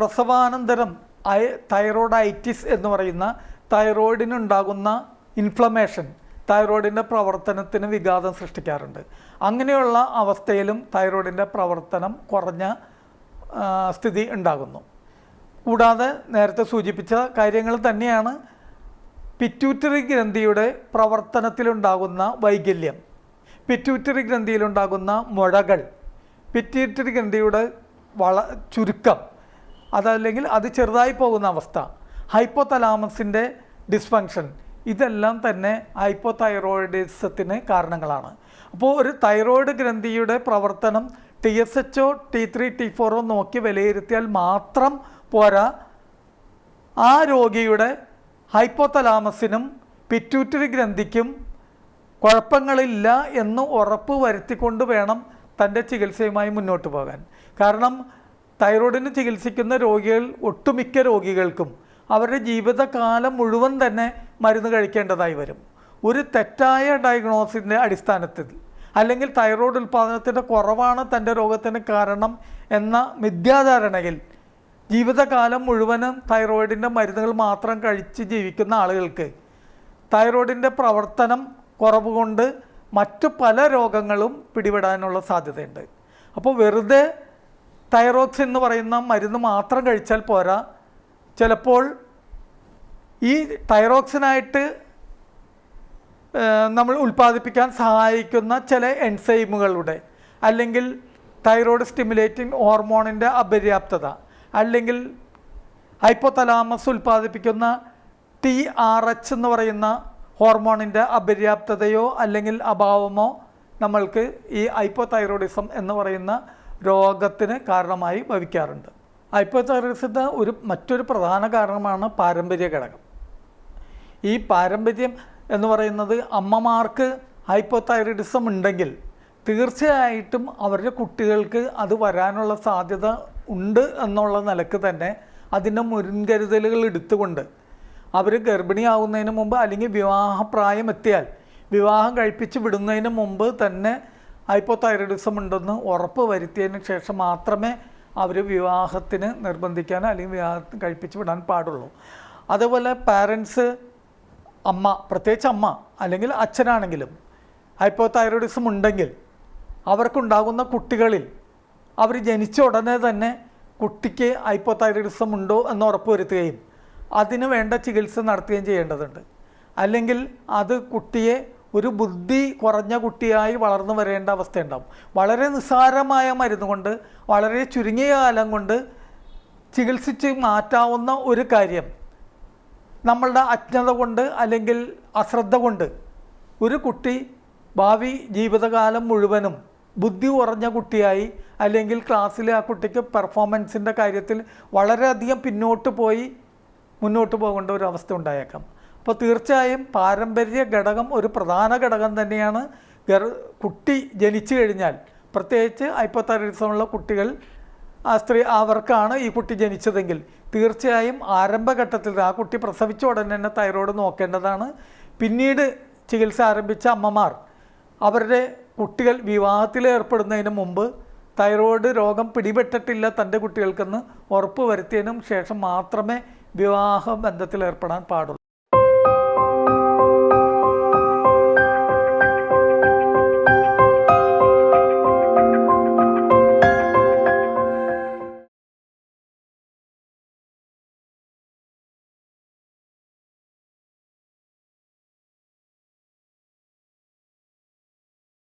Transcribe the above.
പ്രസവാനന്തരം thyroiditis എന്ന് പറയുന്ന തൈറോയിഡിനുണ്ടാകുന്ന inflammation തൈറോയിഡിൻ്റെ പ്രവർത്തനത്തിന് വിഘാതം സൃഷ്ടിക്കാറുണ്ട്. അങ്ങനെയുള്ള അവസ്ഥയിലും തൈറോയിഡിൻ്റെ പ്രവർത്തനം കുറഞ്ഞ സ്ഥിതി ഉണ്ടാകുന്നു. കൂടാതെ നേരത്തെ സൂചിപ്പിച്ച കാര്യങ്ങൾ തന്നെയാണ് പിറ്റ്യൂട്ടറി ഗ്രന്ഥിയുടെ പ്രവർത്തനത്തിലുണ്ടാകുന്ന വൈകല്യം, പിറ്റ്യൂട്ടറി ഗ്രന്ഥിയിലുണ്ടാകുന്ന മുഴകൾ, പിറ്റ്യൂട്ടറി ഗ്രന്ഥിയുടെ ചുരുക്കം, അതല്ലെങ്കിൽ അത് ചെറുതായി പോകുന്ന അവസ്ഥ, ഹൈപ്പോതലാമസിൻ്റെ ഡിസ്ഫങ്ഷൻ, ഇതെല്ലാം തന്നെ ഹൈപ്പോതൈറോയിഡിസത്തിന് കാരണങ്ങളാണ്. അപ്പോൾ ഒരു തൈറോയിഡ് ഗ്രന്ഥിയുടെ പ്രവർത്തനം TSHO T3 T4 നോക്കി വിലയിരുത്തിയാൽ മാത്രം പോരാ, ആ രോഗിയുടെ ഹൈപ്പോതലാമസിനും പിറ്റ്യൂട്ടറി ഗ്രന്ഥിക്കും കുഴപ്പങ്ങളില്ല എന്ന് ഉറപ്പ് വരുത്തിക്കൊണ്ട് വേണം തൻ്റെ ചികിത്സയുമായി മുന്നോട്ട് പോകാൻ. കാരണം തൈറോയിഡിന് ചികിത്സിക്കുന്ന രോഗികൾ ഒട്ടുമിക്ക രോഗികൾക്കും അവരുടെ ജീവിതകാലം മുഴുവൻ തന്നെ മരുന്ന് കഴിക്കേണ്ടതായി വരും. ഒരു തെറ്റായ ഡയഗ്നോസിൻ്റെ അടിസ്ഥാനത്തിൽ അല്ലെങ്കിൽ തൈറോയ്ഡ് ഉൽപ്പാദനത്തിൻ്റെ കുറവാണ് തൻ്റെ രോഗത്തിന് കാരണം എന്ന മിഥ്യാധാരണയിൽ ജീവിതകാലം മുഴുവനും തൈറോയിഡിൻ്റെ മരുന്നുകൾ മാത്രം കഴിച്ച് ജീവിക്കുന്ന ആളുകൾക്ക് തൈറോയിഡിൻ്റെ പ്രവർത്തനം കുറവ് കൊണ്ട് മറ്റു പല രോഗങ്ങളും പിടിപെടാനുള്ള സാധ്യതയുണ്ട്. അപ്പോൾ വെറുതെ തൈറോക്സിൻ എന്ന് പറയുന്ന മരുന്ന് മാത്രം കഴിച്ചാൽ പോരാ, ചിലപ്പോൾ ഈ തൈറോക്സിനായിട്ട് നമ്മൾ ഉൽപ്പാദിപ്പിക്കാൻ സഹായിക്കുന്ന ചില എൻസൈമുകളുടെ അല്ലെങ്കിൽ തൈറോയ്ഡ് സ്റ്റിമുലേറ്റിംഗ് ഹോർമോണിൻ്റെ അപര്യാപ്തത, അല്ലെങ്കിൽ ഹൈപ്പോതലാമസ് ഉൽപ്പാദിപ്പിക്കുന്ന TRH എന്ന് പറയുന്ന ഹോർമോണിൻ്റെ അപര്യാപ്തതയോ അല്ലെങ്കിൽ അഭാവമോ നമ്മൾക്ക് ഈ ഹൈപ്പോതൈറോയിഡിസം എന്ന് പറയുന്ന രോഗത്തിന് കാരണമായി ഭവിക്കാറുണ്ട്. ഹൈപ്പോതൈറോയിഡിസത്തിന് മറ്റൊരു പ്രധാന കാരണമാണ് പാരമ്പര്യ ഘടകം. ഈ പാരമ്പര്യം എന്ന് പറയുന്നത് അമ്മമാർക്ക് ഹൈപ്പോതൈറോയിഡിസം ഉണ്ടെങ്കിൽ തീർച്ചയായിട്ടും അവരുടെ കുട്ടികൾക്ക് അത് വരാനുള്ള സാധ്യത ഉണ്ട് എന്നുള്ള നിലക്ക് തന്നെ അതിൻ്റെ മുൻകരുതലുകൾ എടുത്തുകൊണ്ട് അവർ ഗർഭിണിയാവുന്നതിന് മുമ്പ് അല്ലെങ്കിൽ വിവാഹപ്രായം എത്തിയാൽ വിവാഹം കഴിപ്പിച്ച് വിടുന്നതിന് മുമ്പ് തന്നെ ഹൈപ്പോതൈറോയിഡിസം ഉണ്ടെന്ന് ഉറപ്പ് വരുത്തിയതിന് ശേഷം മാത്രമേ അവർ വിവാഹത്തിന് നിർബന്ധിക്കാൻ അല്ലെങ്കിൽ വിവാഹത്തിന് കഴിപ്പിച്ച് വിടാൻ പാടുള്ളൂ. അതേപോലെ പാരൻസ്, അമ്മ, പ്രത്യേകിച്ച് അമ്മ അല്ലെങ്കിൽ അച്ഛനാണെങ്കിലും ഹൈപ്പോതൈറോയിഡിസം ഉണ്ടെങ്കിൽ അവർക്കുണ്ടാകുന്ന കുട്ടികളിൽ അവർ ജനിച്ച ഉടനെ തന്നെ കുട്ടിക്ക് ഹൈപ്പോതൈറോയിഡിസം ഉണ്ടോ എന്ന് ഉറപ്പ് വരുത്തുകയും അതിന് വേണ്ട ചികിത്സ നടത്തുകയും ചെയ്യേണ്ടതുണ്ട്. അല്ലെങ്കിൽ അത് കുട്ടിയെ ഒരു ബുദ്ധി കുറഞ്ഞ കുട്ടിയായി വളർന്നു വരേണ്ട അവസ്ഥയുണ്ടാകും. വളരെ നിസ്സാരമായ മരുന്ന് കൊണ്ട് വളരെ ചുരുങ്ങിയ കാലം കൊണ്ട് ചികിത്സിച്ച് മാറ്റാവുന്ന ഒരു കാര്യം നമ്മളുടെ അജ്ഞത കൊണ്ട് അല്ലെങ്കിൽ അശ്രദ്ധ കൊണ്ട് ഒരു കുട്ടി ഭാവി ജീവിതകാലം മുഴുവനും ബുദ്ധി കുറഞ്ഞ കുട്ടിയായി അല്ലെങ്കിൽ ക്ലാസ്സിലെ ആ കുട്ടിക്ക് പെർഫോമൻസിൻ്റെ കാര്യത്തിൽ വളരെയധികം മുന്നോട്ട് പോകേണ്ട ഒരു അവസ്ഥ ഉണ്ടായേക്കാം. അപ്പോൾ തീർച്ചയായും പാരമ്പര്യ ഘടകം ഒരു പ്രധാന ഘടകം തന്നെയാണ്. കുട്ടി ജനിച്ചു കഴിഞ്ഞാൽ, പ്രത്യേകിച്ച് ഹൈപ്പോതൈറോയിഡിസമുള്ള കുട്ടികൾ, അവർക്കാണ് ഈ കുട്ടി ജനിച്ചതെങ്കിൽ തീർച്ചയായും ആരംഭഘട്ടത്തിൽ ആ കുട്ടി പ്രസവിച്ച ഉടനെ തന്നെ തൈറോയ്ഡ് നോക്കേണ്ടതാണ്. പിന്നീട് ചികിത്സ ആരംഭിച്ച അമ്മമാർ അവരുടെ കുട്ടികൾ വിവാഹത്തിൽ ഏർപ്പെടുന്നതിന് മുമ്പ് തൈറോയ്ഡ് രോഗം പിടിപെട്ടിട്ടില്ല തൻ്റെ കുട്ടികൾക്കെന്ന് ഉറപ്പ് വരുത്തിയതിനും ശേഷം മാത്രമേ വിവാഹ ബന്ധത്തിൽ ഏർപ്പെടാൻ പാടുള്ളൂ.